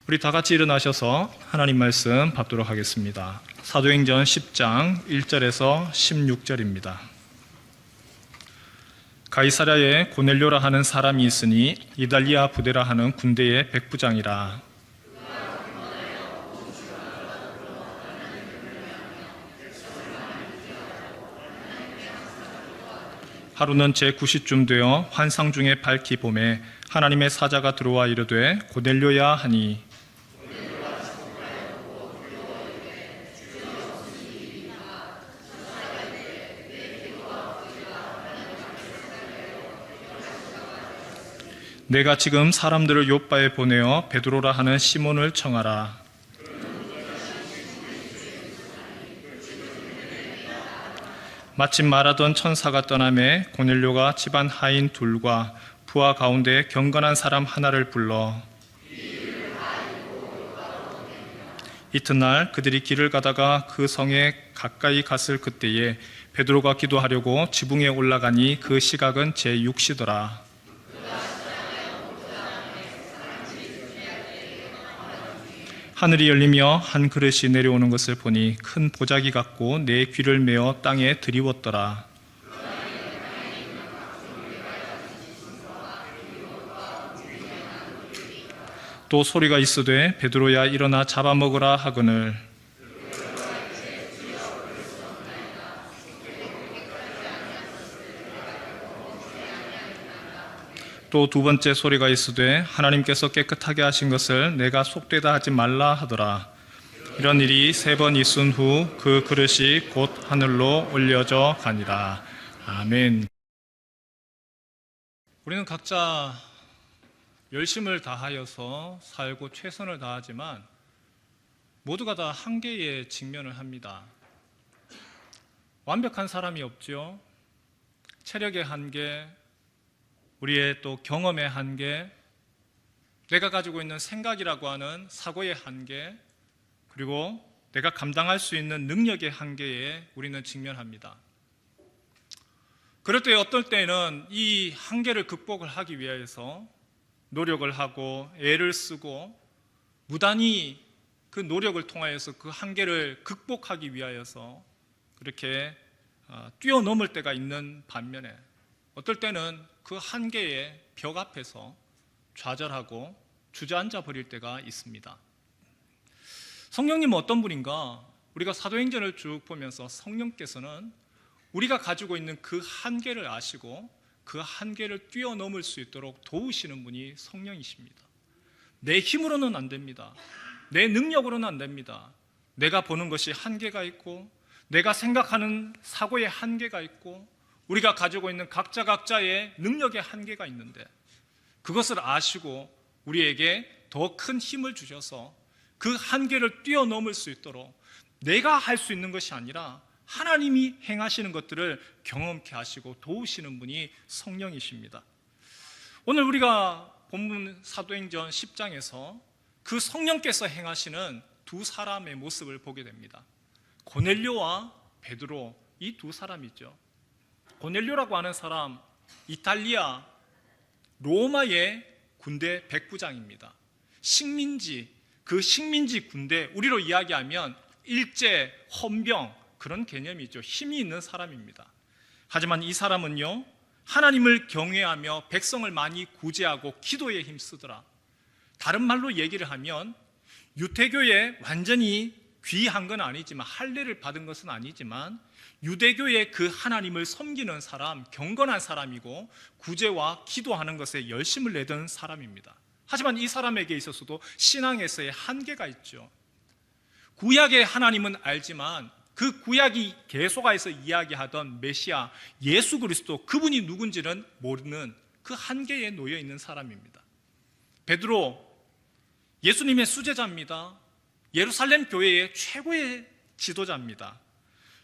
우리 다 같이 일어나셔서 하나님 말씀 받도록 하겠습니다. 사도행전 10장 1절에서 16절입니다. 가이사랴에 고넬료라 하는 사람이 있으니 이달리아 부대라 하는 군대의 백부장이라. 하루는 제9시쯤 되어 환상 중에 밝히 봄에 하나님의 사자가 들어와 이르되 고넬료야 하니, 내가 지금 사람들을 요빠에 보내어 베드로라 하는 시몬을 청하라. 마침 말하던 천사가 떠나매 고넬료가 집안 하인 둘과 부하 가운데 경건한 사람 하나를 불러 이튿날 그들이 길을 가다가 그 성에 가까이 갔을 그때에 베드로가 기도하려고 지붕에 올라가니 그 시각은 제6시더라. 하늘이 열리며 한 그릇이 내려오는 것을 보니 큰 보자기 같고 내 귀를 메어 땅에 드리웠더라. 또 소리가 있으되 베드로야 일어나 잡아먹으라 하거늘. 또 두 번째 소리가 있으되 하나님께서 깨끗하게 하신 것을 내가 속되다 하지 말라 하더라. 이런 일이 3번 있은 후 그 그릇이 곧 하늘로 올려져 가니라. 아멘. 우리는 각자 열심을 다하여서 살고 최선을 다하지만 모두가 다 한계에 직면을 합니다. 완벽한 사람이 없죠. 체력의 한계, 우리의 또 경험의 한계, 내가 가지고 있는 생각이라고 하는 사고의 한계, 그리고 내가 감당할 수 있는 능력의 한계에 우리는 직면합니다. 그럴 때 어떨 때는 이 한계를 극복을 하기 위해서 노력을 하고 애를 쓰고 무단히 그 노력을 통하여서 그 한계를 극복하기 위하여서 그렇게 뛰어넘을 때가 있는 반면에 어떨 때는 그 한계의 벽 앞에서 좌절하고 주저앉아 버릴 때가 있습니다. 성령님은 어떤 분인가? 우리가 사도행전을 쭉 보면서 성령께서는 우리가 가지고 있는 그 한계를 아시고 그 한계를 뛰어넘을 수 있도록 도우시는 분이 성령이십니다. 내 힘으로는 안 됩니다. 내 능력으로는 안 됩니다. 내가 보는 것이 한계가 있고 내가 생각하는 사고의 한계가 있고 우리가 가지고 있는 각자의 능력의 한계가 있는데 그것을 아시고 우리에게 더 큰 힘을 주셔서 그 한계를 뛰어넘을 수 있도록 내가 할 수 있는 것이 아니라 하나님이 행하시는 것들을 경험케 하시고 도우시는 분이 성령이십니다. 오늘 우리가 본문 사도행전 10장에서 그 성령께서 행하시는 두 사람의 모습을 보게 됩니다. 고넬료와 베드로, 이 두 사람이죠. 고넬료라고 하는 사람, 이탈리아 로마의 군대 백부장입니다. 식민지, 그 식민지 군대, 우리로 이야기하면 일제, 헌병, 그런 개념이죠. 힘이 있는 사람입니다. 하지만 이 사람은요, 하나님을 경외하며 백성을 많이 구제하고 기도에 힘쓰더라. 다른 말로 얘기를 하면 유태교에 완전히 귀한 건 아니지만, 할례를 받은 것은 아니지만 유대교의 그 하나님을 섬기는 사람, 경건한 사람이고 구제와 기도하는 것에 열심을 내던 사람입니다. 하지만 이 사람에게 있어서도 신앙에서의 한계가 있죠. 구약의 하나님은 알지만 그 구약이 계속해서 이야기하던 메시아 예수 그리스도, 그분이 누군지는 모르는 그 한계에 놓여 있는 사람입니다. 베드로, 예수님의 수제자입니다. 예루살렘 교회의 최고의 지도자입니다.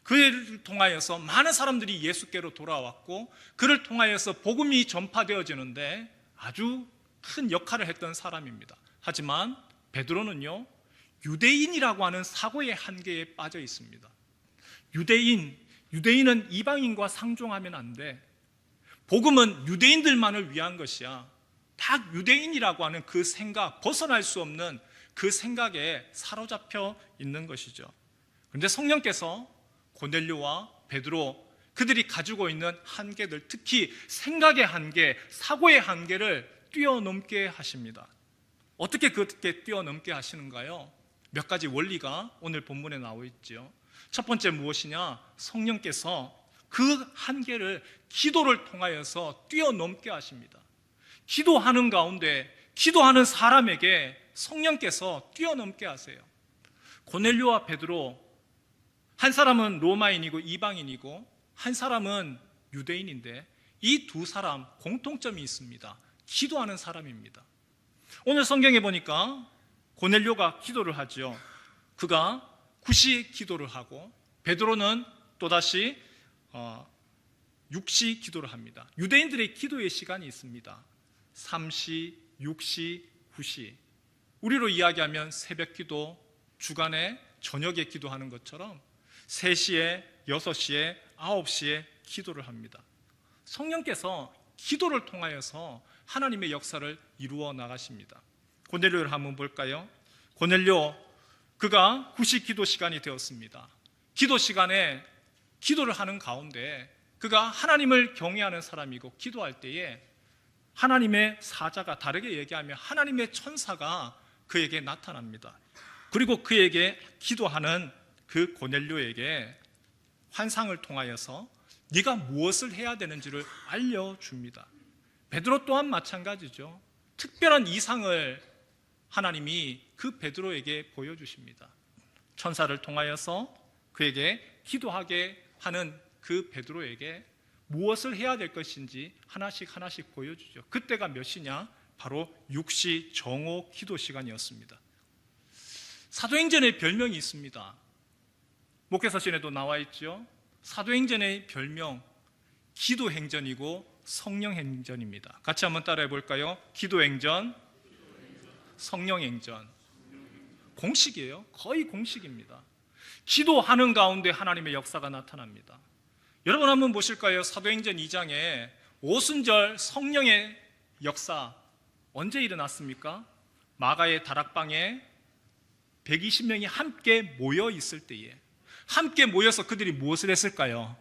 그를 통하여서 많은 사람들이 예수께로 돌아왔고 그를 통하여서 복음이 전파되어지는데 아주 큰 역할을 했던 사람입니다. 하지만 베드로는요, 유대인이라고 하는 사고의 한계에 빠져 있습니다. 유대인은 이방인과 상종하면 안 돼. 복음은 유대인들만을 위한 것이야. 딱 유대인이라고 하는 그 생각, 벗어날 수 없는 그 생각에 사로잡혀 있는 것이죠. 그런데 성령께서 고넬료와 베드로, 그들이 가지고 있는 한계들, 특히 생각의 한계, 사고의 한계를 뛰어넘게 하십니다. 어떻게 그렇게 뛰어넘게 하시는가요? 몇 가지 원리가 오늘 본문에 나와 있죠. 첫 번째 무엇이냐? 성령께서 그 한계를 기도를 통하여서 뛰어넘게 하십니다. 기도하는 가운데, 기도하는 사람에게 성령께서 뛰어넘게 하세요. 고넬료와 베드로, 한 사람은 로마인이고 이방인이고 한 사람은 유대인인데 이 두 사람 공통점이 있습니다. 기도하는 사람입니다. 오늘 성경에 보니까 고넬료가 기도를 하죠. 그가 구시 기도를 하고 베드로는 또다시 육시 기도를 합니다. 유대인들의 기도의 시간이 있습니다. 3시, 6시, 9시. 우리로 이야기하면 새벽 기도, 주간에 저녁에 기도하는 것처럼 3시에, 6시에, 9시에 기도를 합니다. 성령께서 기도를 통하여서 하나님의 역사를 이루어 나가십니다. 고넬료를 한번 볼까요? 고넬료, 그가 구시 기도 시간이 되었습니다. 기도 시간에 기도를 하는 가운데 그가 하나님을 경외하는 사람이고 기도할 때에 하나님의 사자가, 다르게 얘기하면 하나님의 천사가 그에게 나타납니다. 그리고 그에게 기도하는 그 고넬료에게 환상을 통하여서 네가 무엇을 해야 되는지를 알려줍니다. 베드로 또한 마찬가지죠. 특별한 이상을 하나님이 그 베드로에게 보여주십니다. 천사를 통하여서 그에게 기도하게 하는 그 베드로에게 무엇을 해야 될 것인지 하나씩 하나씩 보여주죠. 그때가 몇 시냐? 바로 6시 정오 기도 시간이었습니다. 사도행전의 별명이 있습니다. 목회서신에도 나와 있죠. 사도행전의 별명 기도행전이고 성령행전입니다. 같이 한번 따라해 볼까요? 기도행전, 성령행전. 공식이에요. 거의 공식입니다. 기도하는 가운데 하나님의 역사가 나타납니다. 여러분 한번 보실까요? 사도행전 2장에 오순절 성령의 역사 언제 일어났습니까? 마가의 다락방에 120명이 함께 모여 있을 때에, 함께 모여서 그들이 무엇을 했을까요?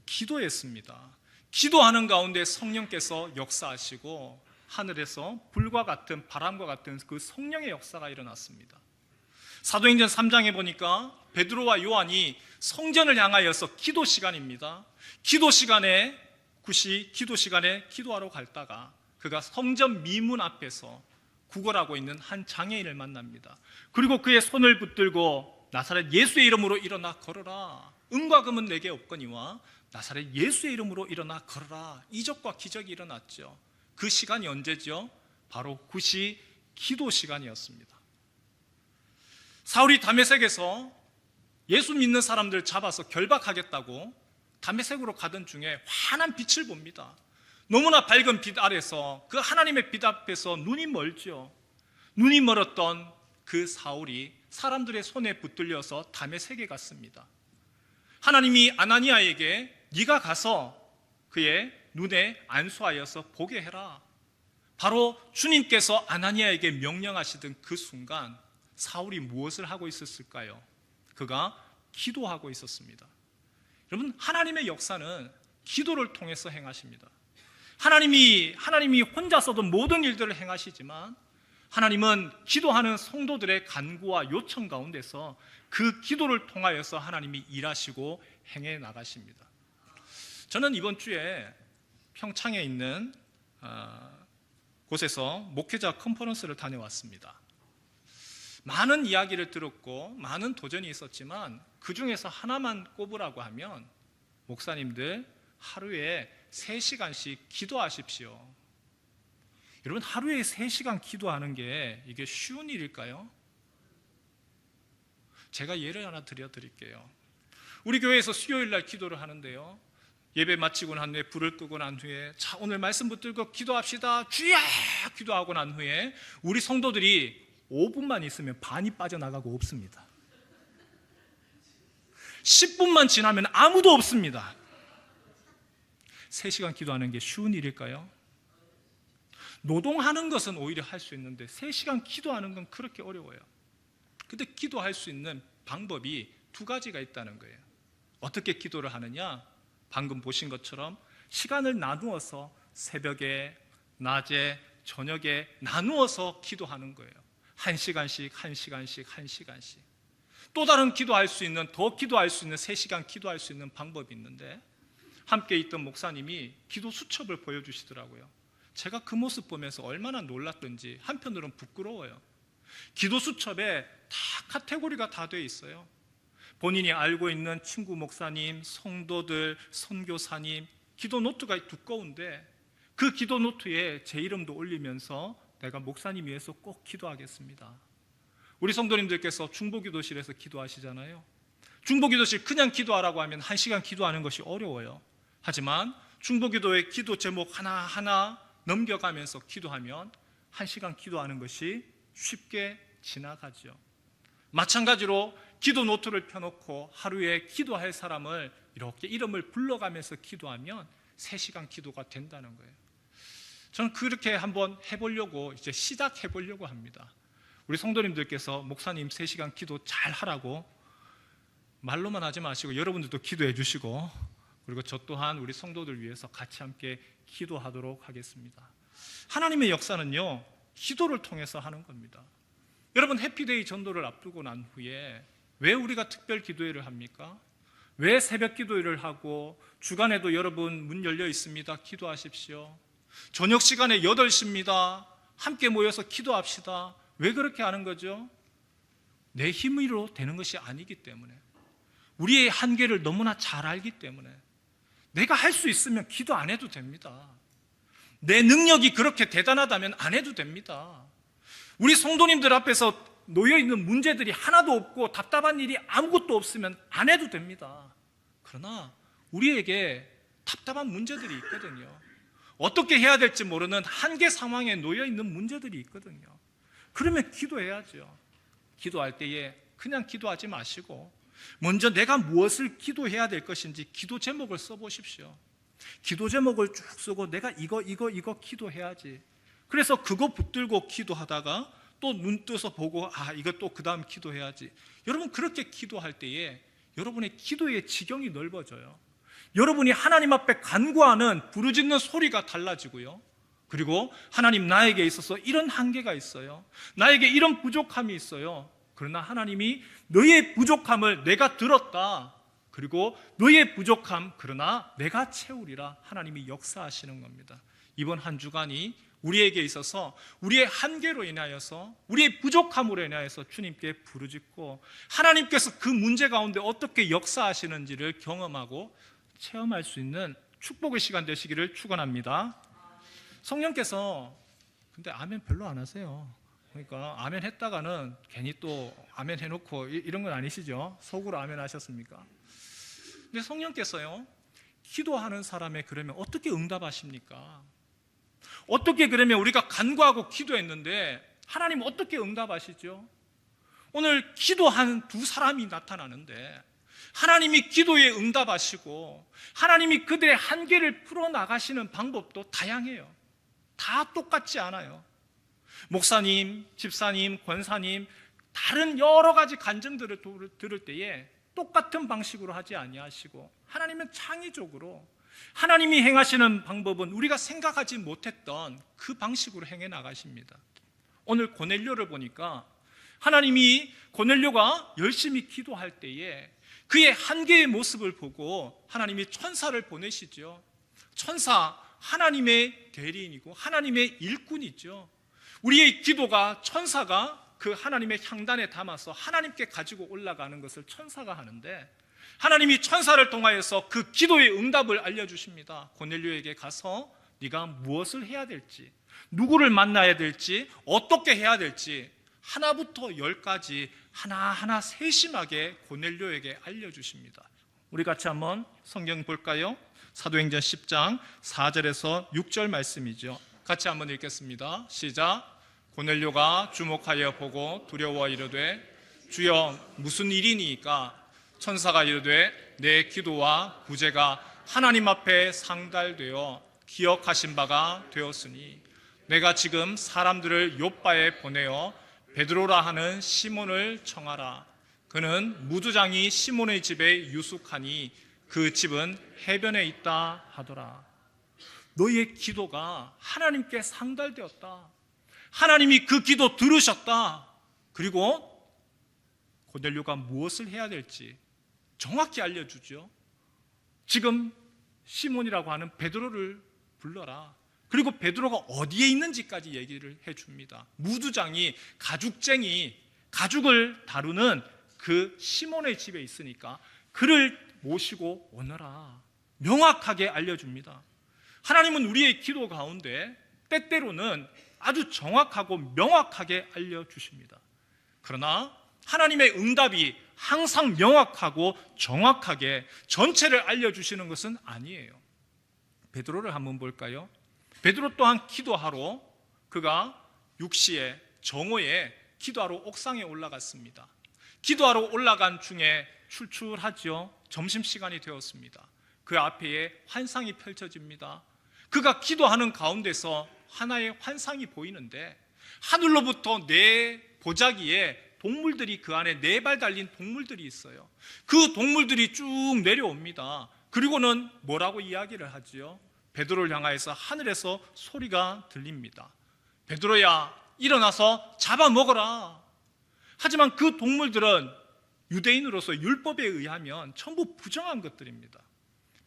기도했습니다. 기도하는 가운데 성령께서 역사하시고 하늘에서 불과 같은, 바람과 같은 그 성령의 역사가 일어났습니다. 사도행전 3장에 보니까 베드로와 요한이 성전을 향하여서 기도 시간입니다. 기도 시간에 기도 시간에 기도하러 갔다가 그가 성전 미문 앞에서 구걸하고 있는 한 장애인을 만납니다. 그리고 그의 손을 붙들고 나사렛 예수의 이름으로 일어나 걸어라. 은과 금은 내게 없거니와 나사렛 예수의 이름으로 일어나 걸어라. 이적과 기적이 일어났죠. 그 시간이 언제죠? 바로 구시 기도 시간이었습니다. 사울이 다메섹에서 예수 믿는 사람들 잡아서 결박하겠다고 다메섹으로 가던 중에 환한 빛을 봅니다. 너무나 밝은 빛 아래서, 그 하나님의 빛 앞에서 눈이 멀죠. 눈이 멀었던 그 사울이 사람들의 손에 붙들려서 다메섹에 갔습니다. 하나님이 아나니아에게 네가 가서 그의 눈에 안수하여서 보게 해라. 바로 주님께서 아나니아에게 명령하시던 그 순간 사울이 무엇을 하고 있었을까요? 그가 기도하고 있었습니다. 여러분, 하나님의 역사는 기도를 통해서 행하십니다. 하나님이 혼자서도 모든 일들을 행하시지만 하나님은 기도하는 성도들의 간구와 요청 가운데서 그 기도를 통하여서 하나님이 일하시고 행해 나가십니다. 저는 이번 주에 평창에 있는 곳에서 목회자 컨퍼런스를 다녀왔습니다. 많은 이야기를 들었고 많은 도전이 있었지만 그 중에서 하나만 꼽으라고 하면 목사님들 하루에 3시간씩 기도하십시오. 여러분, 하루에 3시간 기도하는 게 이게 쉬운 일일까요? 제가 예를 하나 드릴게요. 우리 교회에서 수요일 날 기도를 하는데요, 예배 마치고 난 후에 불을 끄고 난 후에 자, 오늘 말씀 붙들고 기도합시다 주야 기도하고 난 후에 우리 성도들이 5분만 있으면 반이 빠져나가고 없습니다. 10분만 지나면 아무도 없습니다. 3시간 기도하는 게 쉬운 일일까요? 노동하는 것은 오히려 할 수 있는데 3시간 기도하는 건 그렇게 어려워요. 근데 기도할 수 있는 방법이 2가지가 있다는 거예요. 어떻게 기도를 하느냐? 방금 보신 것처럼 시간을 나누어서 새벽에, 낮에, 저녁에 나누어서 기도하는 거예요. 1시간씩, 1시간씩, 1시간씩. 또 다른 기도할 수 있는, 더 기도할 수 있는, 3시간 기도할 수 있는 방법이 있는데, 함께 있던 목사님이 기도 수첩을 보여주시더라고요. 제가 그 모습 보면서 얼마나 놀랐던지 한편으로는 부끄러워요. 기도 수첩에 다 카테고리가 다 돼 있어요. 본인이 알고 있는 친구 목사님, 성도들, 선교사님, 기도 노트가 두꺼운데 그 기도 노트에 제 이름도 올리면서 내가 목사님 위해서 꼭 기도하겠습니다. 우리 성도님들께서 중보기도실에서 기도하시잖아요. 중보기도실 그냥 기도하라고 하면 1시간 기도하는 것이 어려워요. 하지만 중보기도의 기도 제목 하나하나 넘겨가면서 기도하면 1시간 기도하는 것이 쉽게 지나가죠. 마찬가지로 기도 노트를 펴놓고 하루에 기도할 사람을 이렇게 이름을 불러가면서 기도하면 3시간 기도가 된다는 거예요. 저는 그렇게 한번 해보려고 이제 시작해보려고 합니다. 우리 성도님들께서 목사님 3시간 기도 잘 하라고 말로만 하지 마시고 여러분들도 기도해 주시고, 그리고 저 또한 우리 성도들 위해서 같이 함께 기도하도록 하겠습니다. 하나님의 역사는요, 기도를 통해서 하는 겁니다. 여러분, 해피데이 전도를 앞두고 난 후에 왜 우리가 특별 기도회를 합니까? 왜 새벽 기도회를 하고 주간에도 여러분 문 열려 있습니다. 기도하십시오. 저녁 시간에 8시입니다. 함께 모여서 기도합시다. 왜 그렇게 하는 거죠? 내 힘으로 되는 것이 아니기 때문에, 우리의 한계를 너무나 잘 알기 때문에, 내가 할 수 있으면 기도 안 해도 됩니다. 내 능력이 그렇게 대단하다면 안 해도 됩니다. 우리 성도님들 앞에서 놓여있는 문제들이 하나도 없고 답답한 일이 아무것도 없으면 안 해도 됩니다. 그러나 우리에게 답답한 문제들이 있거든요. 어떻게 해야 될지 모르는 한계 상황에 놓여있는 문제들이 있거든요. 그러면 기도해야죠. 기도할 때에 그냥 기도하지 마시고 먼저 내가 무엇을 기도해야 될 것인지 기도 제목을 써보십시오. 기도 제목을 쭉 쓰고 내가 이거 기도해야지. 그래서 그거 붙들고 기도하다가 또 눈 떠서 보고 이거 또 그 다음 기도해야지. 여러분, 그렇게 기도할 때에 여러분의 기도의 지경이 넓어져요. 여러분이 하나님 앞에 간구하는 부르짖는 소리가 달라지고요. 그리고 하나님, 나에게 있어서 이런 한계가 있어요. 나에게 이런 부족함이 있어요. 그러나 하나님이 너의 부족함을 내가 들었다. 그리고 너의 부족함 그러나 내가 채우리라. 하나님이 역사하시는 겁니다. 이번 한 주간이 우리에게 있어서 우리의 한계로 인하여서, 우리의 부족함으로 인하여서 주님께 부르짖고 하나님께서 그 문제 가운데 어떻게 역사하시는지를 경험하고 체험할 수 있는 축복의 시간 되시기를 축원합니다. 성령께서 근데 아멘 별로 안 하세요. 그러니까 아멘 했다가는 괜히 또 아멘 해놓고 이런 건 아니시죠? 속으로 아멘 하셨습니까? 근데 성령께서요, 기도하는 사람의 그러면 어떻게 응답하십니까? 어떻게 그러면 우리가 간구하고 기도했는데 하나님 어떻게 응답하시죠? 오늘 기도한 2사람이 나타나는데 하나님이 기도에 응답하시고 하나님이 그들의 한계를 풀어나가시는 방법도 다양해요. 다 똑같지 않아요. 목사님, 집사님, 권사님 다른 여러 가지 간증들을 들을 때에 똑같은 방식으로 하지 아니하시고 하나님은 창의적으로 하나님이 행하시는 방법은 우리가 생각하지 못했던 그 방식으로 행해 나가십니다. 오늘 고넬료를 보니까 하나님이 고넬료가 열심히 기도할 때에 그의 한계의 모습을 보고 하나님이 천사를 보내시죠. 천사, 하나님의 대리인이고 하나님의 일꾼이죠. 우리의 기도가 천사가 그 하나님의 향단에 담아서 하나님께 가지고 올라가는 것을 천사가 하는데, 하나님이 천사를 통하여서 그 기도의 응답을 알려주십니다. 고넬료에게 가서 네가 무엇을 해야 될지, 누구를 만나야 될지, 어떻게 해야 될지 하나부터 10까지 하나하나 세심하게 고넬료에게 알려주십니다. 우리 같이 한번 성경 볼까요? 사도행전 10장 4절에서 6절 말씀이죠. 같이 한번 읽겠습니다. 시작. 고넬료가 주목하여 보고 두려워 이르되 주여 무슨 일이니까? 천사가 이르되 내 기도와 구제가 하나님 앞에 상달되어 기억하신 바가 되었으니 내가 지금 사람들을 요바에 보내어 베드로라 하는 시몬을 청하라. 그는 무두장이 시몬의 집에 유숙하니 그 집은 해변에 있다 하더라. 너희의 기도가 하나님께 상달되었다. 하나님이 그 기도 들으셨다. 그리고 고넬료가 무엇을 해야 될지 정확히 알려주죠. 지금 시몬이라고 하는 베드로를 불러라. 그리고 베드로가 어디에 있는지까지 얘기를 해줍니다. 무두장이 가죽쟁이, 가죽을 다루는 그 시몬의 집에 있으니까 그를 모시고 오너라. 명확하게 알려줍니다. 하나님은 우리의 기도 가운데 때때로는 아주 정확하고 명확하게 알려주십니다. 그러나 하나님의 응답이 항상 명확하고 정확하게 전체를 알려주시는 것은 아니에요. 베드로를 한번 볼까요? 베드로 또한 기도하러 그가 6시에 정오에 기도하러 옥상에 올라갔습니다. 기도하러 올라간 중에 출출하죠. 점심시간이 되었습니다. 그 앞에 환상이 펼쳐집니다. 그가 기도하는 가운데서 하나의 환상이 보이는데 하늘로부터 네 보자기에 동물들이 그 안에 4발 달린 동물들이 있어요. 그 동물들이 쭉 내려옵니다. 그리고는 뭐라고 이야기를 하지요? 베드로를 향하여서 하늘에서 소리가 들립니다. 베드로야, 일어나서 잡아먹어라. 하지만 그 동물들은 유대인으로서 율법에 의하면 전부 부정한 것들입니다.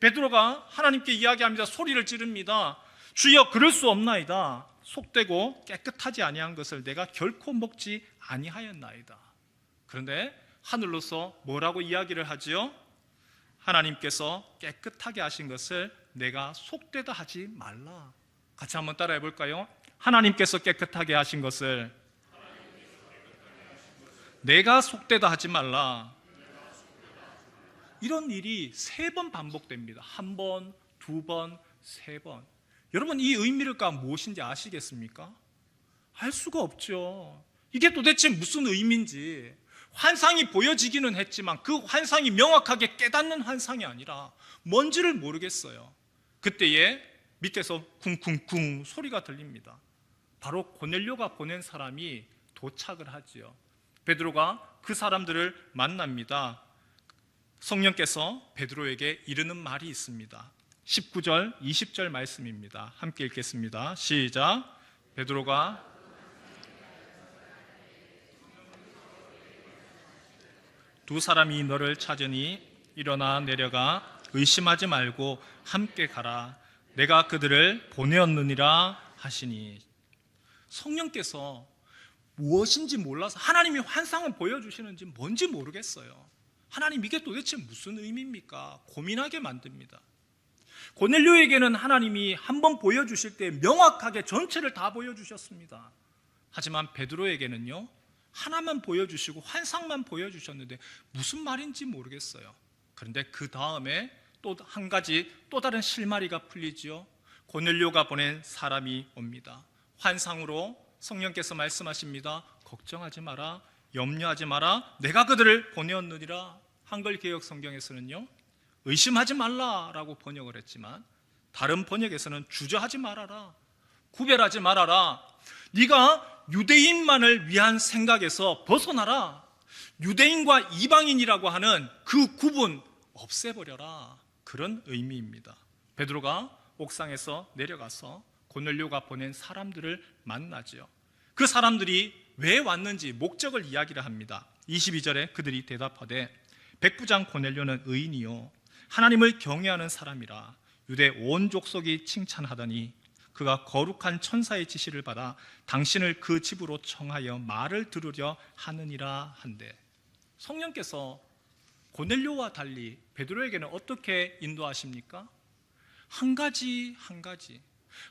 베드로가 하나님께 이야기합니다. 소리를 지릅니다. 주여, 그럴 수 없나이다. 속되고 깨끗하지 아니한 것을 내가 결코 먹지 아니하였나이다. 그런데 하늘로서 뭐라고 이야기를 하지요? 하나님께서 깨끗하게 하신 것을 내가 속되다 하지 말라. 같이 한번 따라해 볼까요? 하나님께서 깨끗하게 하신 것을 내가 속되다 하지 말라. 이런 일이 3번 반복됩니다. 1번, 2번, 3번. 여러분, 이 의미가 무엇인지 아시겠습니까? 알 수가 없죠. 이게 도대체 무슨 의미인지 환상이 보여지기는 했지만 그 환상이 명확하게 깨닫는 환상이 아니라 뭔지를 모르겠어요. 그때에 밑에서 쿵쿵쿵 소리가 들립니다. 바로 고넬료가 보낸 사람이 도착을 하지요. 베드로가 그 사람들을 만납니다. 성령께서 베드로에게 이르는 말이 있습니다. 19절, 20절 말씀입니다. 함께 읽겠습니다. 시작. 베드로가 두 사람이 너를 찾으니 일어나 내려가 의심하지 말고 함께 가라. 내가 그들을 보내었느니라 하시니. 성령께서 무엇인지 몰라서 하나님이 환상을 보여주시는지 뭔지 모르겠어요. 하나님, 이게 도대체 무슨 의미입니까? 고민하게 만듭니다. 고넬료에게는 하나님이 한번 보여주실 때 명확하게 전체를 다 보여주셨습니다. 하지만 베드로에게는요, 하나만 보여주시고 환상만 보여주셨는데 무슨 말인지 모르겠어요. 그런데 그 다음에 또 한 가지 또 다른 실마리가 풀리지요. 고넬료가 보낸 사람이 옵니다. 환상으로 성령께서 말씀하십니다. 걱정하지 마라, 염려하지 마라, 내가 그들을 보내었느니라. 한글 개역 성경에서는요, 의심하지 말라라고 번역을 했지만 다른 번역에서는 주저하지 말아라, 구별하지 말아라. 네가 유대인만을 위한 생각에서 벗어나라. 유대인과 이방인이라고 하는 그 구분 없애버려라. 그런 의미입니다. 베드로가 옥상에서 내려가서 고넬료가 보낸 사람들을 만나죠. 그 사람들이 왜 왔는지 목적을 이야기를 합니다. 22절에 그들이 대답하되 백부장 고넬료는 의인이요 하나님을 경외하는 사람이라 유대 온 족속이 칭찬하더니 그가 거룩한 천사의 지시를 받아 당신을 그 집으로 청하여 말을 들으려 하느니라 한데, 성령께서 고넬료와 달리 베드로에게는 어떻게 인도하십니까? 한 가지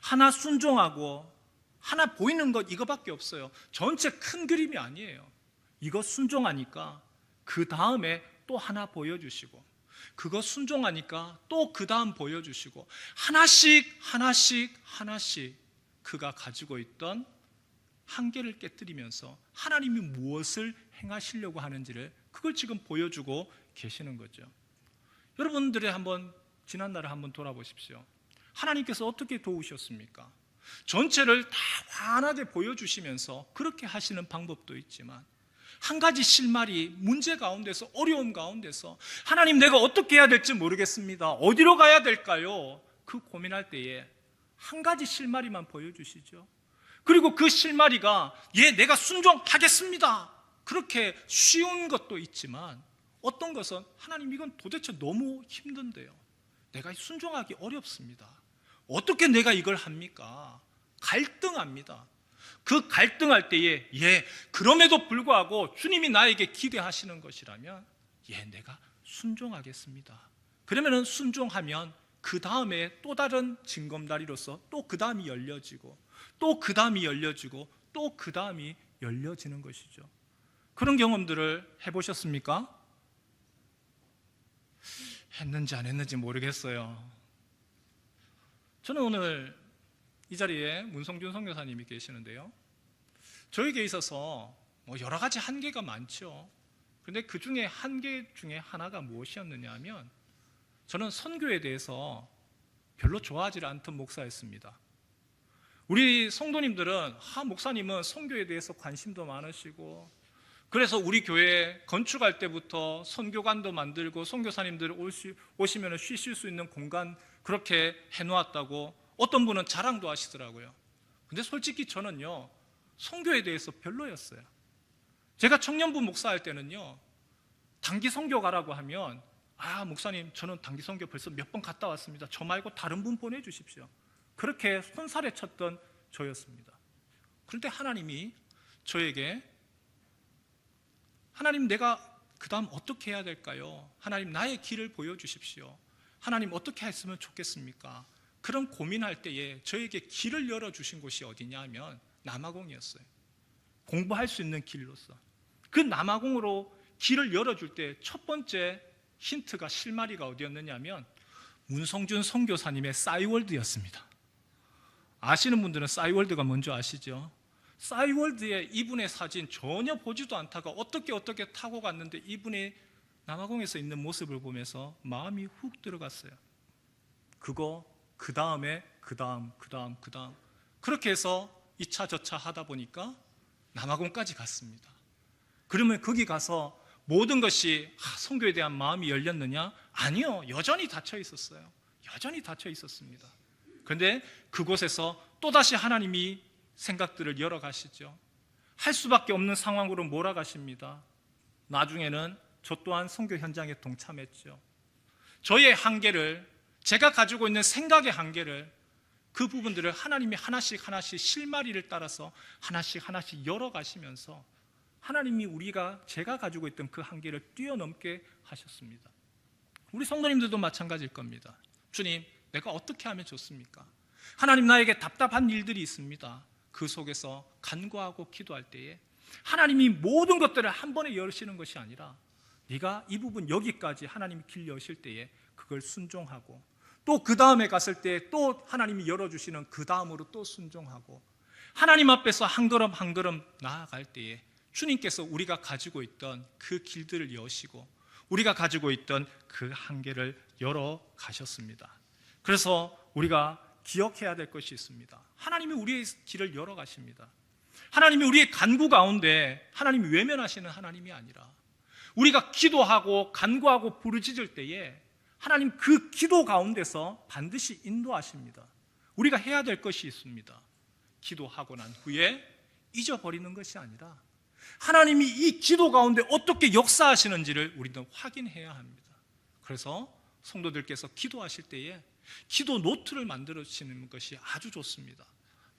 하나 순종하고 하나 보이는 것 이거밖에 없어요. 전체 큰 그림이 아니에요. 이거 순종하니까 그 다음에 또 하나 보여주시고, 그거 순종하니까 또 그 다음 보여주시고, 하나씩 그가 가지고 있던 한계를 깨뜨리면서 하나님이 무엇을 행하시려고 하는지를 그걸 지금 보여주고 계시는 거죠. 여러분들의 지난날을 한번 돌아보십시오. 하나님께서 어떻게 도우셨습니까? 전체를 다 환하게 보여주시면서 그렇게 하시는 방법도 있지만, 한 가지 실마리, 문제 가운데서, 어려움 가운데서 하나님, 내가 어떻게 해야 될지 모르겠습니다, 어디로 가야 될까요? 그 고민할 때에 한 가지 실마리만 보여주시죠. 그리고 그 실마리가 내가 순종하겠습니다, 그렇게 쉬운 것도 있지만, 어떤 것은 하나님, 이건 도대체 너무 힘든데요, 내가 순종하기 어렵습니다, 어떻게 내가 이걸 합니까? 갈등합니다. 그 갈등할 때에 그럼에도 불구하고 주님이 나에게 기대하시는 것이라면 내가 순종하겠습니다. 그러면은 순종하면 그 다음에 또 다른 징검다리로서 또 그 다음이 열려지고, 또 그 다음이 열려지고, 또 그 다음이 열려지는 것이죠. 그런 경험들을 해보셨습니까? 했는지 안 했는지 모르겠어요. 저는 오늘 이 자리에 문성준 선교사님이 계시는데요, 저에게 있어서 여러 가지 한계가 많죠. 그런데 그 중에 한계 중에 하나가 무엇이었느냐 하면, 저는 선교에 대해서 별로 좋아하지 않던 목사였습니다. 우리 성도님들은 목사님은 선교에 대해서 관심도 많으시고, 그래서 우리 교회 건축할 때부터 선교관도 만들고 선교사님들 오시면 쉬실 수 있는 공간 그렇게 해놓았다고 어떤 분은 자랑도 하시더라고요. 근데 솔직히 저는요, 선교에 대해서 별로였어요. 제가 청년부 목사할 때는요, 단기 선교 가라고 하면 목사님, 저는 단기 선교 벌써 몇 번 갔다 왔습니다, 저 말고 다른 분 보내주십시오, 그렇게 손살에 쳤던 저였습니다. 그런데 하나님이 저에게, 하나님, 내가 그 다음 어떻게 해야 될까요? 하나님, 나의 길을 보여주십시오. 하나님, 어떻게 했으면 좋겠습니까? 그런 고민할 때에 저에게 길을 열어주신 곳이 어디냐 하면 남아공이었어요. 공부할 수 있는 길로서. 그 남아공으로 길을 열어줄 때 첫 번째 힌트가, 실마리가 어디였느냐 하면 문성준 선교사님의 싸이월드였습니다. 아시는 분들은 싸이월드가 뭔지 아시죠? 싸이월드에 이분의 사진 전혀 보지도 않다가 어떻게 타고 갔는데 이분이 남아공에서 있는 모습을 보면서 마음이 훅 들어갔어요. 그 다음에 그 다음 그렇게 해서 2차 저차 하다 보니까 남아공까지 갔습니다. 그러면 거기 가서 모든 것이 선교에 대한 마음이 열렸느냐? 아니요, 여전히 닫혀 있었어요. 여전히 닫혀 있었습니다. 그런데 그곳에서 또다시 하나님이 생각들을 열어가시죠. 할 수밖에 없는 상황으로 몰아가십니다. 나중에는 저 또한 선교 현장에 동참했죠. 저의 한계를, 제가 가지고 있는 생각의 한계를, 그 부분들을 하나님이 하나씩 실마리를 따라서 하나씩 열어가시면서 하나님이 제가 가지고 있던 그 한계를 뛰어넘게 하셨습니다. 우리 성도님들도 마찬가지일 겁니다. 주님, 내가 어떻게 하면 좋습니까? 하나님, 나에게 답답한 일들이 있습니다. 그 속에서 간구하고 기도할 때에 하나님이 모든 것들을 한 번에 여시는 것이 아니라, 네가 이 부분 여기까지 하나님이 길 여실 때에 그걸 순종하고, 또 그 다음에 갔을 때 또 하나님이 열어주시는 그 다음으로 또 순종하고, 하나님 앞에서 한 걸음 한 걸음 나아갈 때에 주님께서 우리가 가지고 있던 그 길들을 여시고 우리가 가지고 있던 그 한계를 열어 가셨습니다. 그래서 우리가 기억해야 될 것이 있습니다. 하나님이 우리의 길을 열어 가십니다. 하나님이 우리의 간구 가운데 하나님이 외면하시는 하나님이 아니라, 우리가 기도하고 간구하고 부르짖을 때에 하나님 그 기도 가운데서 반드시 인도하십니다. 우리가 해야 될 것이 있습니다. 기도하고 난 후에 잊어버리는 것이 아니라 하나님이 이 기도 가운데 어떻게 역사하시는지를 우리는 확인해야 합니다. 그래서 성도들께서 기도하실 때에 기도 노트를 만들어주시는 것이 아주 좋습니다.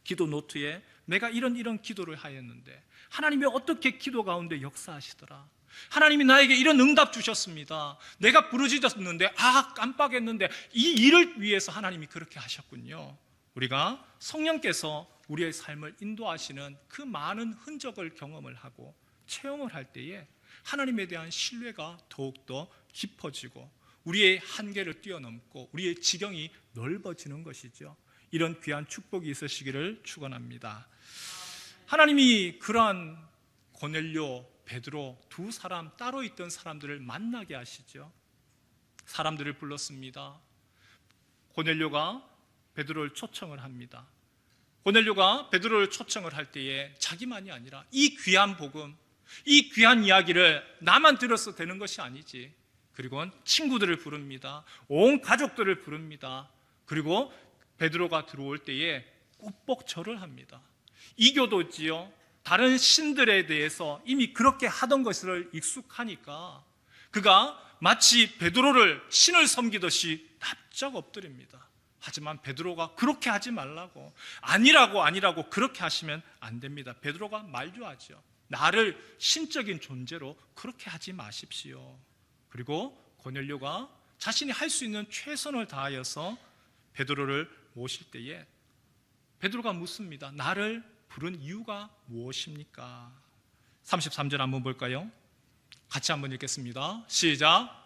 기도 노트에 내가 이런 기도를 하였는데 하나님이 어떻게 기도 가운데 역사하시더라, 하나님이 나에게 이런 응답 주셨습니다, 내가 부르짖었는데 깜빡했는데 이 일을 위해서 하나님이 그렇게 하셨군요. 우리가 성령께서 우리의 삶을 인도하시는 그 많은 흔적을 경험을 하고 체험을 할 때에 하나님에 대한 신뢰가 더욱더 깊어지고 우리의 한계를 뛰어넘고 우리의 지경이 넓어지는 것이죠. 이런 귀한 축복이 있으시기를 축원합니다. 하나님이 그러한 고넬료, 베드로 두 사람, 따로 있던 사람들을 만나게 하시죠. 사람들을 불렀습니다. 고넬료가 베드로를 초청을 합니다. 고넬료가 베드로를 초청을 할 때에 자기만이 아니라 이 귀한 복음, 이 귀한 이야기를 나만 들어서 되는 것이 아니지. 그리고 친구들을 부릅니다. 온 가족들을 부릅니다. 그리고 베드로가 들어올 때에 꼭 절을 합니다. 이교도지요, 다른 신들에 대해서 이미 그렇게 하던 것을 익숙하니까 그가 마치 베드로를 신을 섬기듯이 납작 엎드립니다. 하지만 베드로가 그렇게 하지 말라고, 아니라고 그렇게 하시면 안 됩니다. 베드로가 만류하죠. 나를 신적인 존재로 그렇게 하지 마십시오. 그리고 고넬료가 자신이 할 수 있는 최선을 다하여서 베드로를 모실 때에 베드로가 묻습니다. 나를 부른 이유가 무엇입니까? 33절 한번 볼까요? 같이 한번 읽겠습니다. 시작.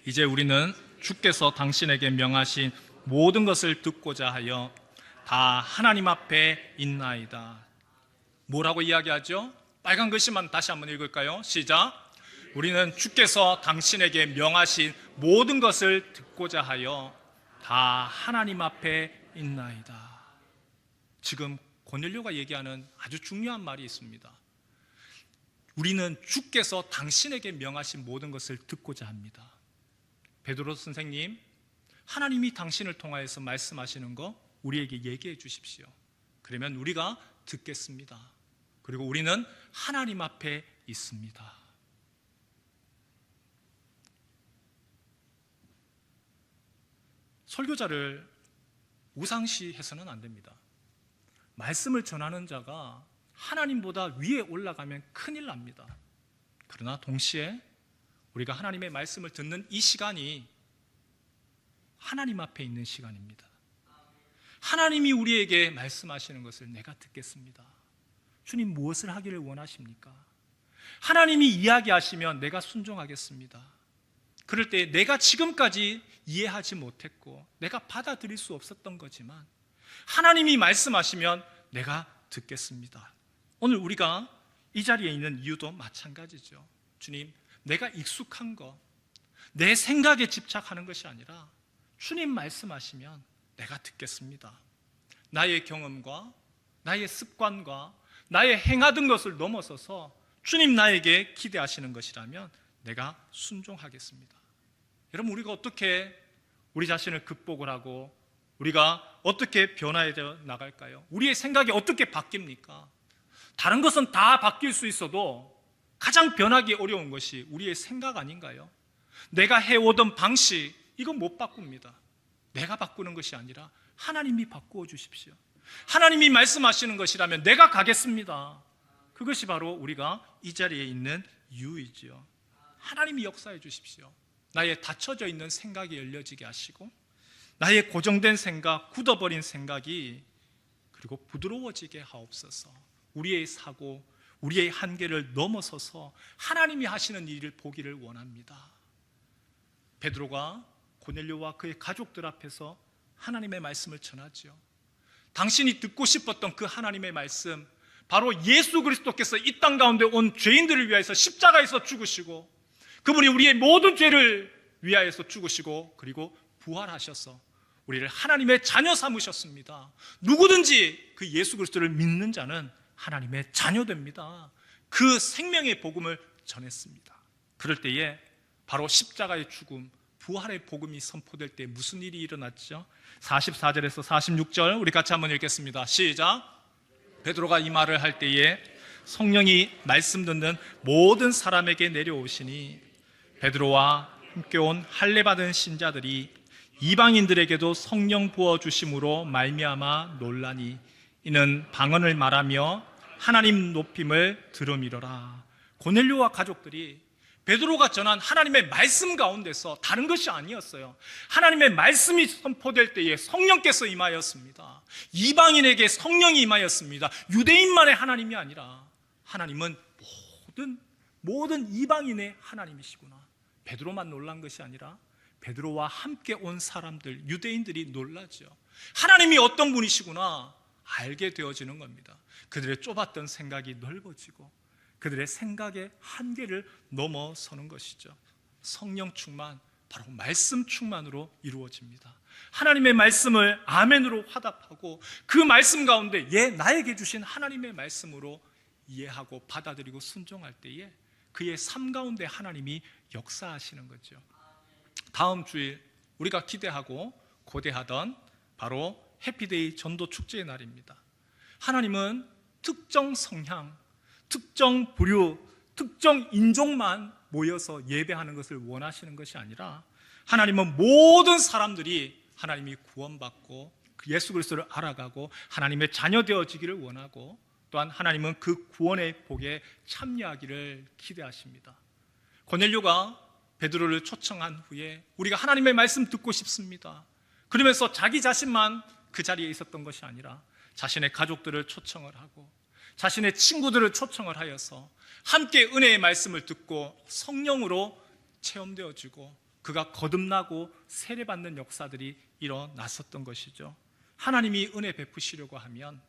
이제 우리는 주께서 당신에게 명하신 모든 것을 듣고자 하여 다 하나님 앞에 있나이다. 뭐라고 이야기하죠? 빨간 글씨만 다시 한번 읽을까요? 시작. 우리는 주께서 당신에게 명하신 모든 것을 듣고자 하여 다 하나님 앞에 있나이다. 지금 고넬료가 얘기하는 아주 중요한 말이 있습니다. 우리는 주께서 당신에게 명하신 모든 것을 듣고자 합니다. 베드로 선생님, 하나님이 당신을 통하여서 말씀하시는 거 우리에게 얘기해 주십시오. 그러면 우리가 듣겠습니다. 그리고 우리는 하나님 앞에 있습니다. 설교자를 우상시해서는 안 됩니다. 말씀을 전하는 자가 하나님보다 위에 올라가면 큰일 납니다. 그러나 동시에 우리가 하나님의 말씀을 듣는 이 시간이 하나님 앞에 있는 시간입니다. 하나님이 우리에게 말씀하시는 것을 내가 듣겠습니다. 주님, 무엇을 하기를 원하십니까? 하나님이 이야기하시면 내가 순종하겠습니다. 그럴 때 내가 지금까지 이해하지 못했고 내가 받아들일 수 없었던 거지만 하나님이 말씀하시면 내가 듣겠습니다. 오늘 우리가 이 자리에 있는 이유도 마찬가지죠. 주님, 내가 익숙한 것, 내 생각에 집착하는 것이 아니라 주님 말씀하시면 내가 듣겠습니다. 나의 경험과 나의 습관과 나의 행하던 것을 넘어서서 주님 나에게 기대하시는 것이라면 내가 순종하겠습니다. 여러분, 우리가 어떻게 우리 자신을 극복을 하고 우리가 어떻게 변화해 나갈까요? 우리의 생각이 어떻게 바뀝니까? 다른 것은 다 바뀔 수 있어도 가장 변하기 어려운 것이 우리의 생각 아닌가요? 내가 해오던 방식, 이건 못 바꿉니다. 내가 바꾸는 것이 아니라 하나님이 바꾸어 주십시오. 하나님이 말씀하시는 것이라면 내가 가겠습니다. 그것이 바로 우리가 이 자리에 있는 이유이지요. 하나님이 역사해 주십시오. 나의 닫혀져 있는 생각이 열려지게 하시고 나의 고정된 생각, 굳어버린 생각이 그리고 부드러워지게 하옵소서. 우리의 사고, 우리의 한계를 넘어서서 하나님이 하시는 일을 보기를 원합니다. 베드로가 고넬료와 그의 가족들 앞에서 하나님의 말씀을 전하죠. 당신이 듣고 싶었던 그 하나님의 말씀, 바로 예수 그리스도께서 이 땅 가운데 온 죄인들을 위하여서 십자가에서 죽으시고 그분이 우리의 모든 죄를 위하여서 죽으시고 그리고 부활하셔서 우리를 하나님의 자녀 삼으셨습니다. 누구든지 그 예수 그리스도를 믿는 자는 하나님의 자녀됩니다. 그 생명의 복음을 전했습니다. 그럴 때에 바로 십자가의 죽음, 부활의 복음이 선포될 때 무슨 일이 일어났죠? 44절에서 46절 우리 같이 한번 읽겠습니다. 시작. 베드로가 이 말을 할 때에 성령이 말씀 듣는 모든 사람에게 내려오시니 베드로와 함께 온 할례 받은 신자들이 이방인들에게도 성령 부어 주심으로 말미암아 놀라니 이는 방언을 말하며 하나님 높임을 들음이로라. 고넬료와 가족들이 베드로가 전한 하나님의 말씀 가운데서 다른 것이 아니었어요. 하나님의 말씀이 선포될 때에 성령께서 임하였습니다. 이방인에게 성령이 임하였습니다. 유대인만의 하나님이 아니라 하나님은 모든 이방인의 하나님이시구나. 베드로만 놀란 것이 아니라 베드로와 함께 온 사람들, 유대인들이 놀라죠. 하나님이 어떤 분이시구나 알게 되어지는 겁니다. 그들의 좁았던 생각이 넓어지고 그들의 생각의 한계를 넘어서는 것이죠. 성령 충만, 바로 말씀 충만으로 이루어집니다. 하나님의 말씀을 아멘으로 화답하고 그 말씀 가운데 나에게 주신 하나님의 말씀으로 이해하고 받아들이고 순종할 때에 그의 삶 가운데 하나님이 역사하시는 거죠. 다음 주일 우리가 기대하고 고대하던 바로 해피데이 전도 축제의 날입니다. 하나님은 특정 성향, 특정 부류, 특정 인종만 모여서 예배하는 것을 원하시는 것이 아니라 하나님은 모든 사람들이 하나님이 구원받고 예수 그리스도를 알아가고 하나님의 자녀 되어지기를 원하고 또한 하나님은 그 구원의 복에 참여하기를 기대하십니다. 고넬료가 베드로를 초청한 후에 우리가 하나님의 말씀 듣고 싶습니다. 그러면서 자기 자신만 그 자리에 있었던 것이 아니라 자신의 가족들을 초청을 하고 자신의 친구들을 초청을 하여서 함께 은혜의 말씀을 듣고 성령으로 체험되어지고 그가 거듭나고 세례받는 역사들이 일어났었던 것이죠. 하나님이 은혜 베푸시려고 하면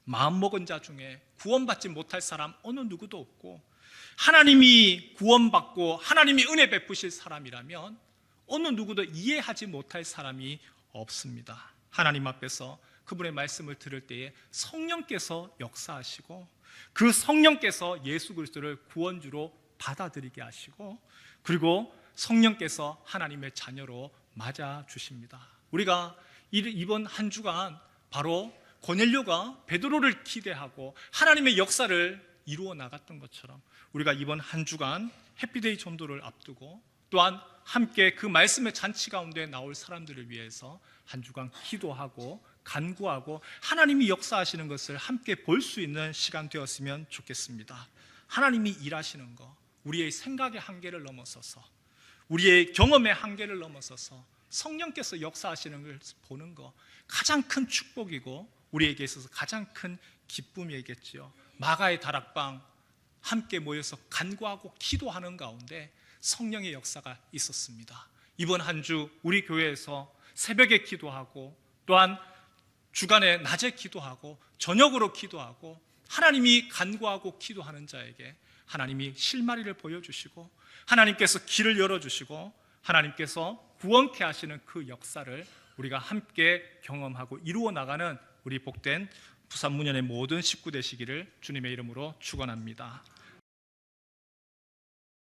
마음먹은 자 중에 구원받지 못할 사람 어느 누구도 없고 하나님이 구원받고 하나님이 은혜 베푸실 사람이라면 어느 누구도 이해하지 못할 사람이 없습니다. 하나님 앞에서 그분의 말씀을 들을 때에 성령께서 역사하시고 그 성령께서 예수 그리스도를 구원주로 받아들이게 하시고 그리고 성령께서 하나님의 자녀로 맞아주십니다. 우리가 이번 한 주간 바로 고넬료가 베드로를 기대하고 하나님의 역사를 이루어 나갔던 것처럼 우리가 이번 한 주간 해피데이 전도를 앞두고 또한 함께 그 말씀의 잔치 가운데 나올 사람들을 위해서 한 주간 기도하고 간구하고 하나님이 역사하시는 것을 함께 볼 수 있는 시간 되었으면 좋겠습니다. 하나님이 일하시는 거, 우리의 생각의 한계를 넘어서서 우리의 경험의 한계를 넘어서서 성령께서 역사하시는 걸 보는 거 가장 큰 축복이고 우리에게 있어서 가장 큰 기쁨이겠지요. 마가의 다락방 함께 모여서 간구하고 기도하는 가운데 성령의 역사가 있었습니다. 이번 한 주 우리 교회에서 새벽에 기도하고 또한 주간에 낮에 기도하고 저녁으로 기도하고 하나님이 간구하고 기도하는 자에게 하나님이 실마리를 보여주시고 하나님께서 길을 열어주시고 하나님께서 구원케 하시는 그 역사를 우리가 함께 경험하고 이루어 나가는 우리 복된 부산문현의 모든 식구 되시기를 주님의 이름으로 축원합니다.